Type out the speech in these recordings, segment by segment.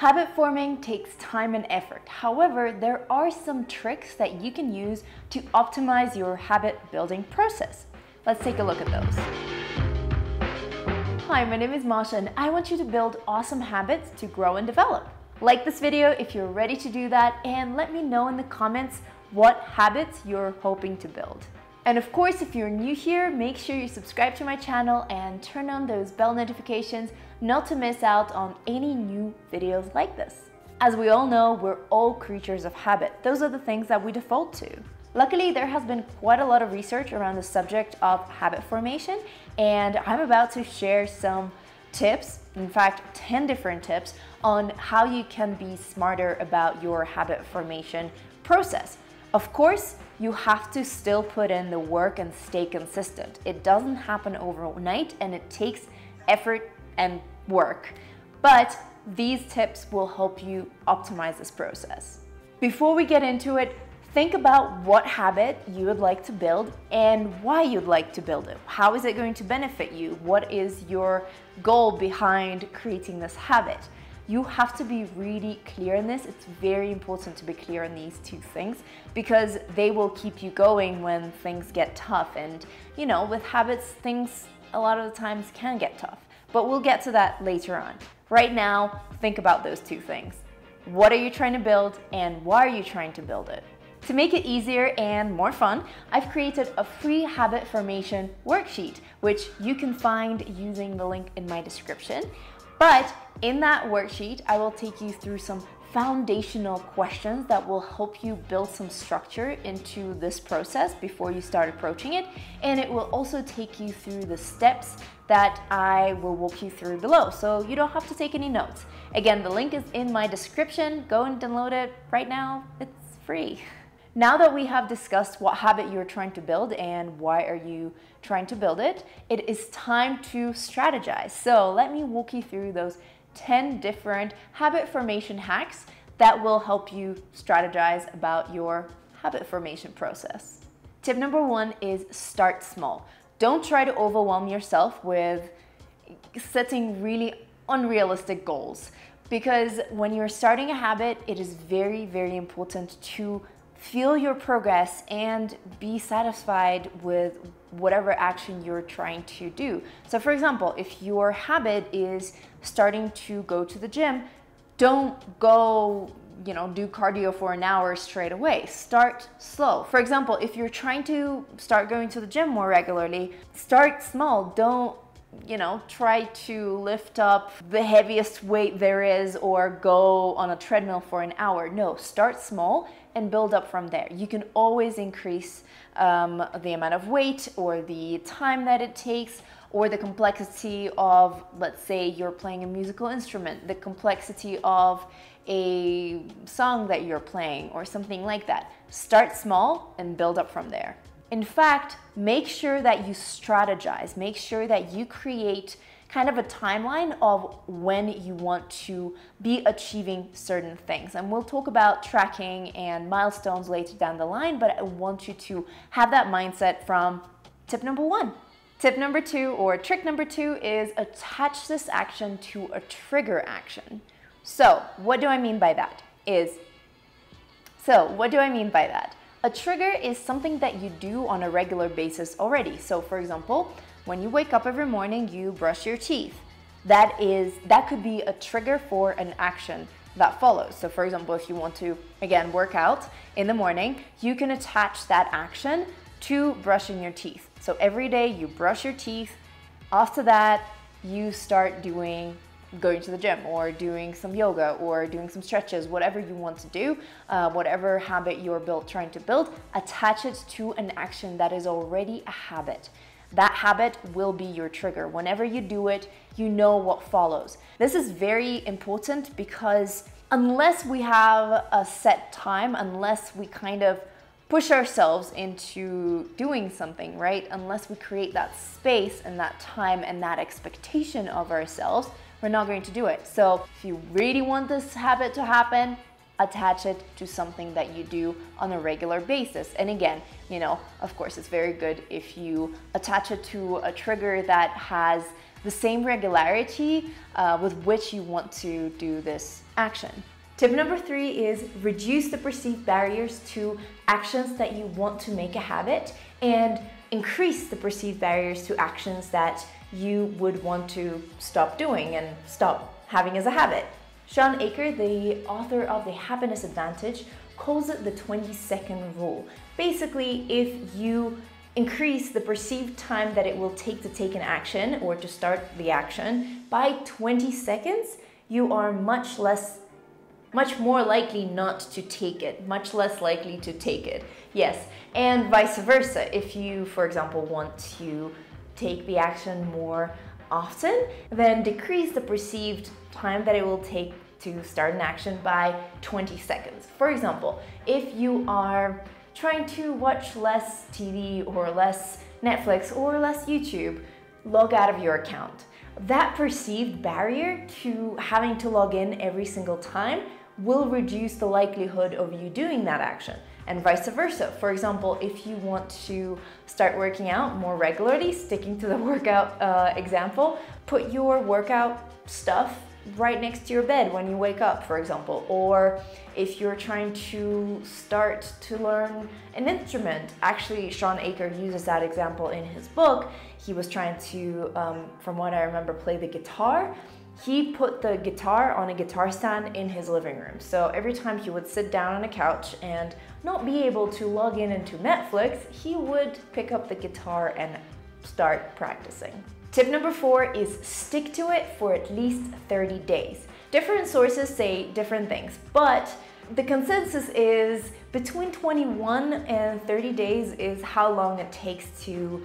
Habit forming takes time and effort. However, there are some tricks that you can use to optimize your habit building process. Let's take a look at those. Hi, my name is Masha and I want you to build awesome habits to grow and develop. Like this video if you're ready to do that, and let me know in the comments what habits you're hoping to build. And of course, if you're new here, make sure you subscribe to my channel and turn on those bell notifications not to miss out on any new videos like this. As we all know, we're all creatures of habit. Those are the things that we default to. Luckily, there has been quite a lot of research around the subject of habit formation, and I'm about to share some tips, in fact 10 different tips, on how you can be smarter about your habit formation process. Of course, you have to still put in the work and stay consistent. It doesn't happen overnight and it takes effort and work, but these tips will help you optimize this process. Before we get into it, think about what habit you would like to build and why you'd like to build it. How is it going to benefit you? What is your goal behind creating this habit? You have to be really clear in this. It's very important to be clear on these two things because they will keep you going when things get tough. And you know, with habits, things a lot of the times can get tough, but we'll get to that later on. Right now, think about those two things. What are you trying to build and why are you trying to build it? To make it easier and more fun, I've created a free habit formation worksheet, which you can find using the link in my description. But in that worksheet, I will take you through some foundational questions that will help you build some structure into this process before you start approaching it. And it will also take you through the steps that I will walk you through below, so you don't have to take any notes. Again, the link is in my description. Go and download it right now. It's free. Now that we have discussed what habit you're trying to build and why are you trying to build it, it is time to strategize. So let me walk you through those 10 different habit formation hacks that will help you strategize about your habit formation process. Tip number 1 is start small. Don't try to overwhelm yourself with setting really unrealistic goals, because when you're starting a habit, it is very, very important to feel your progress and be satisfied with whatever action you're trying to do. So for example, if your habit is starting to go to the gym, don't go, do cardio for an hour straight away. Start slow. For example, if you're trying to start going to the gym more regularly, start small. Don't try to lift up the heaviest weight there is or go on a treadmill for an hour. No, start small and build up from there. You can always increase the amount of weight or the time that it takes or the complexity of, let's say you're playing a musical instrument, the complexity of a song that you're playing or something like that. Start small and build up from there. In fact, make sure that you strategize. Make sure that you create kind of a timeline of when you want to be achieving certain things. And we'll talk about tracking and milestones later down the line, but I want you to have that mindset from tip number 1. Tip number 2, or trick number 2, is attach this action to a trigger action. So what do I mean by that? A trigger is something that you do on a regular basis already. So for example, when you wake up every morning, you brush your teeth. That could be a trigger for an action that follows. So for example, if you want to, again, work out in the morning, you can attach that action to brushing your teeth. So every day you brush your teeth. After that, you start going to the gym or doing some yoga or doing some stretches, whatever you want to do, whatever habit you're trying to build, attach it to an action that is already a habit. That habit will be your trigger. Whenever you do it, you know what follows. This is very important because unless we have a set time, unless we kind of push ourselves into doing something, right? Unless we create that space and that time and that expectation of ourselves, we're not going to do it. So if you really want this habit to happen, attach it to something that you do on a regular basis. And again, of course, it's very good if you attach it to a trigger that has the same regularity with which you want to do this action. Tip number 3 is reduce the perceived barriers to actions that you want to make a habit and increase the perceived barriers to actions that you would want to stop doing and stop having as a habit. Shawn Achor, the author of The Happiness Advantage, calls it the 20-second rule. Basically, if you increase the perceived time that it will take to take an action or to start the action by 20 seconds, you are much more likely not to take it, much less likely to take it. Yes, and vice versa. If you, for example, want to take the action more often, then decrease the perceived time that it will take to start an action by 20 seconds. For example, if you are trying to watch less TV or less Netflix or less YouTube, log out of your account. That perceived barrier to having to log in every single time will reduce the likelihood of you doing that action, and vice versa. For example, if you want to start working out more regularly, sticking to the workout example, put your workout stuff right next to your bed when you wake up, for example. Or if you're trying to start to learn an instrument, actually Shawn Achor uses that example in his book. He was trying to, from what I remember, play the guitar. He put the guitar on a guitar stand in his living room. So every time he would sit down on a couch and not be able to log in into Netflix, he would pick up the guitar and start practicing. Tip number 4 is stick to it for at least 30 days. Different sources say different things, but the consensus is between 21 and 30 days is how long it takes to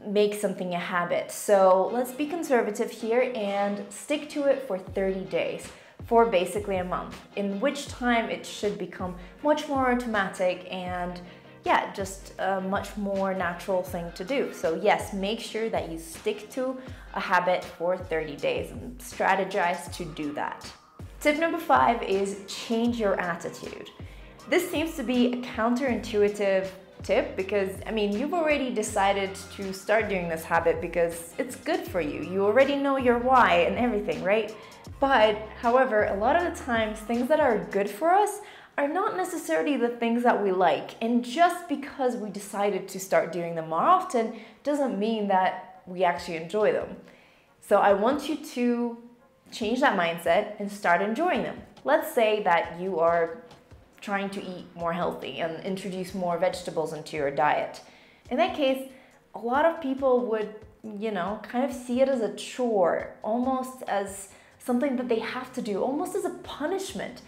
make something a habit. So let's be conservative here and stick to it for 30 days, for basically a month, in which time it should become much more automatic and yeah, just a much more natural thing to do. So yes, make sure that you stick to a habit for 30 days and strategize to do that. Tip number 5 is change your attitude. This seems to be a counterintuitive tip because, I mean, you've already decided to start doing this habit because it's good for you. You already know your why and everything, right? But however, a lot of the times things that are good for us are not necessarily the things that we like. And just because we decided to start doing them more often doesn't mean that we actually enjoy them. So I want you to change that mindset and start enjoying them. Let's say that you are trying to eat more healthy and introduce more vegetables into your diet. In that case, a lot of people would, kind of see it as a chore, almost as something that they have to do, almost as a punishment.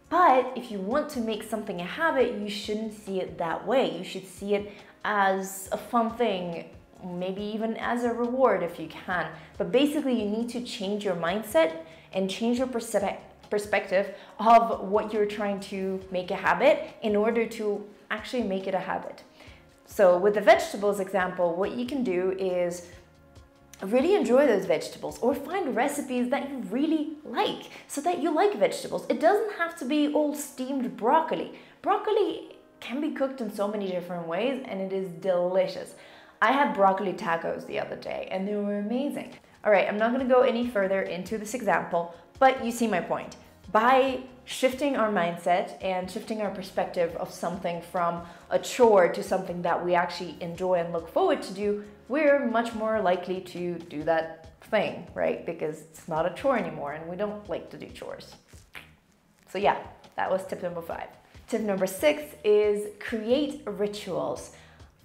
But if you want to make something a habit, you shouldn't see it that way. You should see it as a fun thing, maybe even as a reward if you can. But basically, you need to change your mindset and change your perspective of what you're trying to make a habit in order to actually make it a habit. So with the vegetables example, what you can do is really enjoy those vegetables or find recipes that you really like so that you like vegetables. It doesn't have to be all steamed broccoli. Broccoli can be cooked in so many different ways and it is delicious. I had broccoli tacos the other day and they were amazing. All right, I'm not going to go any further into this example, but you see my point. By shifting our mindset and shifting our perspective of something from a chore to something that we actually enjoy and look forward to do, we're much more likely to do that thing, right? Because it's not a chore anymore and we don't like to do chores. So yeah, that was tip number 5. Tip number 6 is create rituals.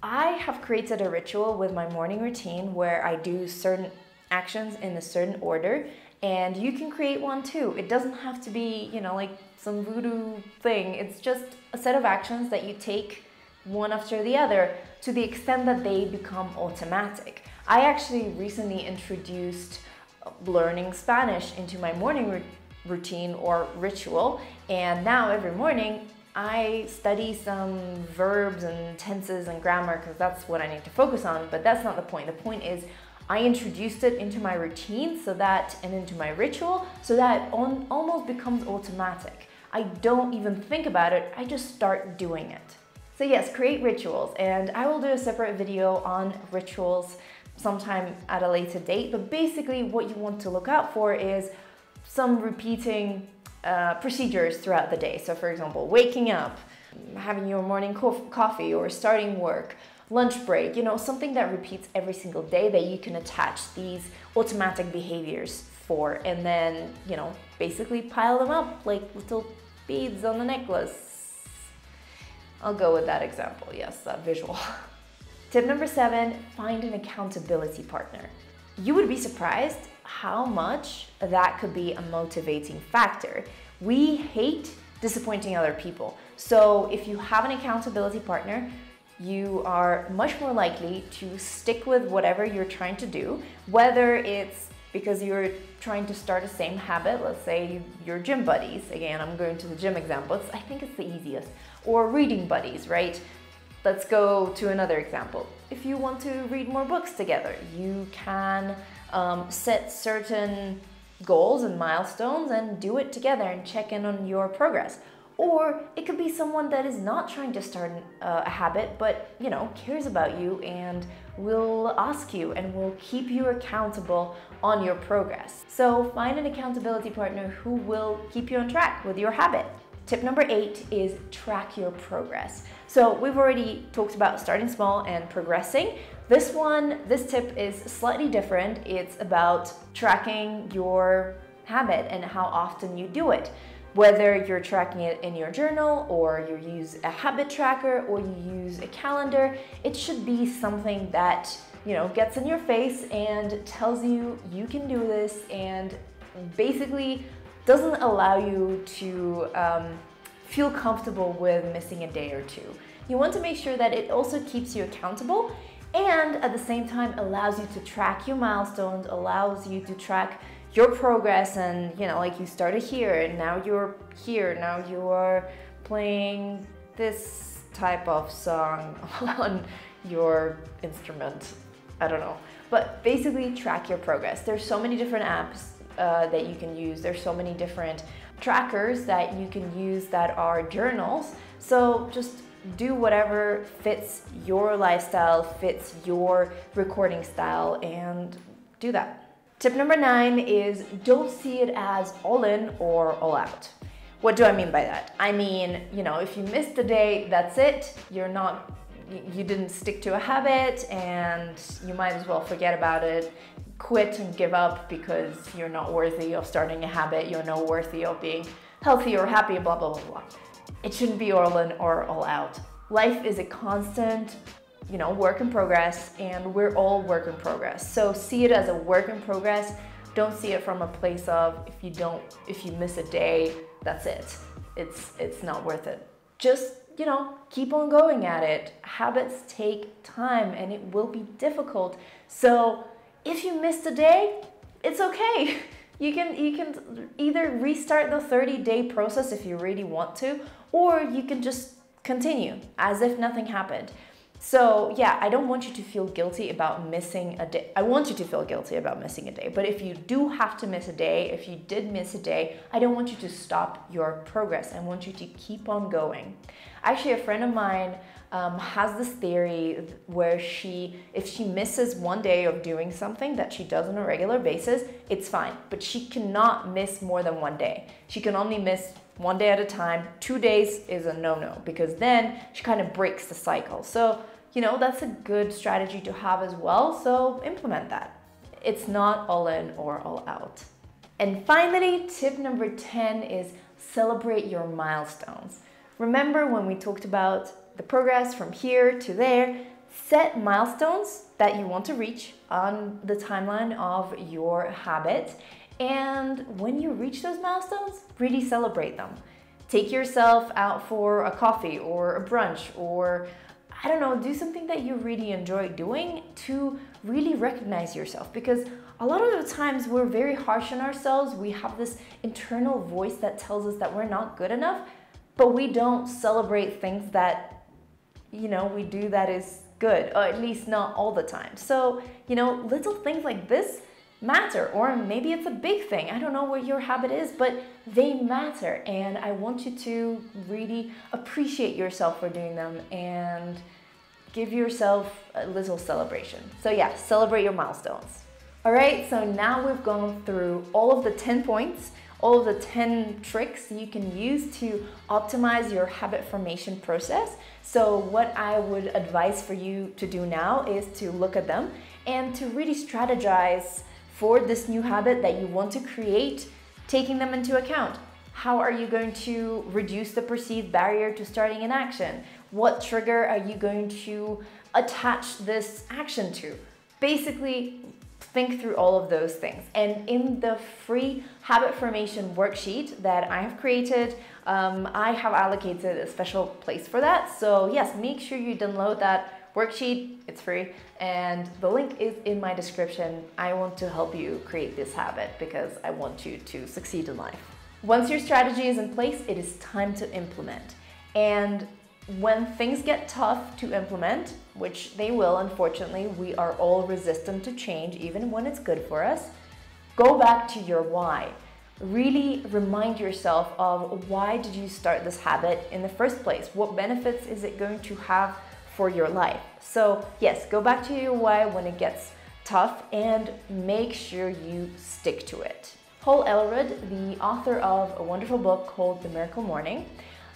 I have created a ritual with my morning routine where I do certain actions in a certain order, and you can create one too. It doesn't have to be, like some voodoo thing. It's just a set of actions that you take one after the other to the extent that they become automatic. I actually recently introduced learning Spanish into my morning routine or ritual, and now every morning I study some verbs and tenses and grammar because that's what I need to focus on, but that's not the point. The point is I introduced it into my routine and into my ritual so that it almost becomes automatic. I don't even think about it, I just start doing it. So yes, create rituals, and I will do a separate video on rituals sometime at a later date. But basically what you want to look out for is some repeating procedures throughout the day. So for example, waking up, having your morning coffee, or starting work, lunch break, something that repeats every single day that you can attach these automatic behaviors for, and then, basically pile them up like little beads on a necklace. I'll go with that example. Yes, that visual. Tip number 7, find an accountability partner. You would be surprised how much that could be a motivating factor. We hate disappointing other people. So if you have an accountability partner, you are much more likely to stick with whatever you're trying to do, whether it's because you're trying to start the same habit, let's say your gym buddies, again, I'm going to the gym example, I think it's the easiest, or reading buddies, right? Let's go to another example. If you want to read more books together, you can set certain goals and milestones and do it together and check in on your progress. Or it could be someone that is not trying to start a habit, but cares about you and will ask you and will keep you accountable on your progress. So find an accountability partner who will keep you on track with your habit. Tip number 8 is track your progress. So we've already talked about starting small and progressing. This tip is slightly different. It's about tracking your habit and how often you do it. Whether you're tracking it in your journal, or you use a habit tracker, or you use a calendar, it should be something that gets in your face and tells you you can do this, and basically doesn't allow you to feel comfortable with missing a day or two. You want to make sure that it also keeps you accountable, and at the same time allows you to track your milestones, allows you to track your progress, and like you started here and now you're here, now you are playing this type of song on your instrument. I don't know, but basically track your progress. There's so many different apps that you can use. There's so many different trackers that you can use that are journals. So just do whatever fits your lifestyle, fits your recording style, and do that. Tip number 9 is don't see it as all in or all out. What do I mean by that? I mean, if you missed a day, that's it. You didn't stick to a habit, and you might as well forget about it, quit and give up because you're not worthy of starting a habit, you're not worthy of being healthy or happy, blah, blah, blah, blah. It shouldn't be all in or all out. Life is a constant work in progress, and we're all work in progress. So see it as a work in progress. Don't see it from a place of if you miss a day, that's it. It's not worth it. Just, keep on going at it. Habits take time and it will be difficult. So if you missed a day, it's okay. You can either restart the 30-day process if you really want to, or you can just continue as if nothing happened. So yeah, I don't want you to feel guilty about missing a day. I want you to feel guilty about missing a day, but if you do have to miss a day, if you did miss a day, I don't want you to stop your progress. I want you to keep on going. Actually, a friend of mine has this theory where if she misses one day of doing something that she does on a regular basis, it's fine, but she cannot miss more than one day. She can only miss one day at a time. 2 days is a no-no, because then she kind of breaks the cycle. So that's a good strategy to have as well, so implement that. It's not all in or all out. And finally, tip number 10 is celebrate your milestones. Remember when we talked about the progress from here to there? Set milestones that you want to reach on the timeline of your habit, and when you reach those milestones, really celebrate them. Take yourself out for a coffee or a brunch, or I don't know, do something that you really enjoy doing to really recognize yourself, because a lot of the times we're very harsh on ourselves. We have this internal voice that tells us that we're not good enough, but we don't celebrate things that, we do that is good, or at least not all the time. So, little things like this matter, or maybe it's a big thing. I don't know what your habit is, but they matter, and I want you to really appreciate yourself for doing them and give yourself a little celebration. So yeah, celebrate your milestones. All right, so now we've gone through all of the 10 points, all of the 10 tricks you can use to optimize your habit formation process. So what I would advise for you to do now is to look at them and to really strategize for this new habit that you want to create, taking them into account. How are you going to reduce the perceived barrier to starting an action? What trigger are you going to attach this action to? Basically, think through all of those things. And in the free habit formation worksheet that I have created, I have allocated a special place for that. So yes, make sure you download that worksheet. It's free, and the link is in my description. I want to help you create this habit because I want you to succeed in life. Once your strategy is in place, it is time to implement. And when things get tough to implement, which they will, unfortunately, we are all resistant to change, even when it's good for us, go back to your why. Really remind yourself of why did you start this habit in the first place? What benefits is it going to have for your life? So yes, go back to your why when it gets tough and make sure you stick to it. Paul Elrod, the author of a wonderful book called The Miracle Morning,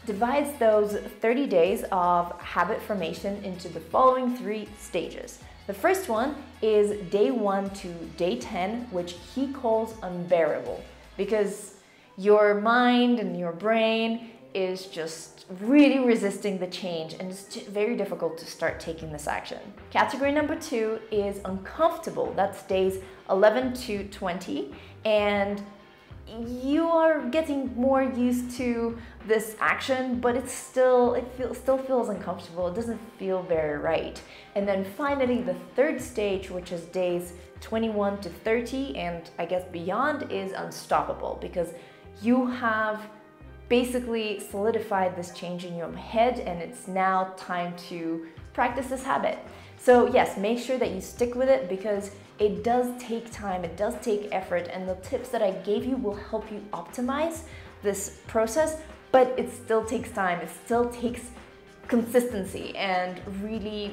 divides those 30 days of habit formation into the following 3 stages. The first one is day 1 to day 10, which he calls unbearable, because your mind and your brain is just really resisting the change and it's very difficult to start taking this action. Category number 2 is uncomfortable. That's days 11 to 20, and you are getting more used to this action, but it still feels uncomfortable. It doesn't feel very right. And then finally, the third stage, which is days 21 to 30, and I guess beyond, is unstoppable, because you have basically solidified this change in your head and it's now time to practice this habit. So yes, make sure that you stick with it because it does take time, it does take effort, and the tips that I gave you will help you optimize this process, but it still takes time, it still takes consistency and really,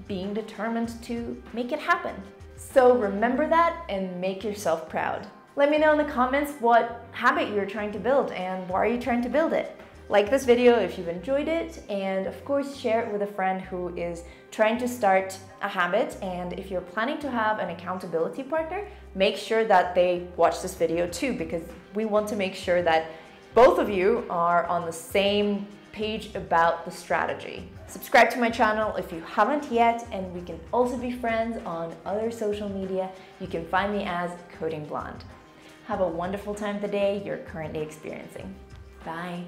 being determined to make it happen. So remember that and make yourself proud. Let me know in the comments what habit you're trying to build and why are you trying to build it. Like this video if you've enjoyed it, and of course share it with a friend who is trying to start a habit. And if you're planning to have an accountability partner, make sure that they watch this video too, because we want to make sure that both of you are on the same page about the strategy. Subscribe to my channel if you haven't yet, and we can also be friends on other social media. You can find me as Coding Blonde. Have a wonderful time the day you're currently experiencing. Bye.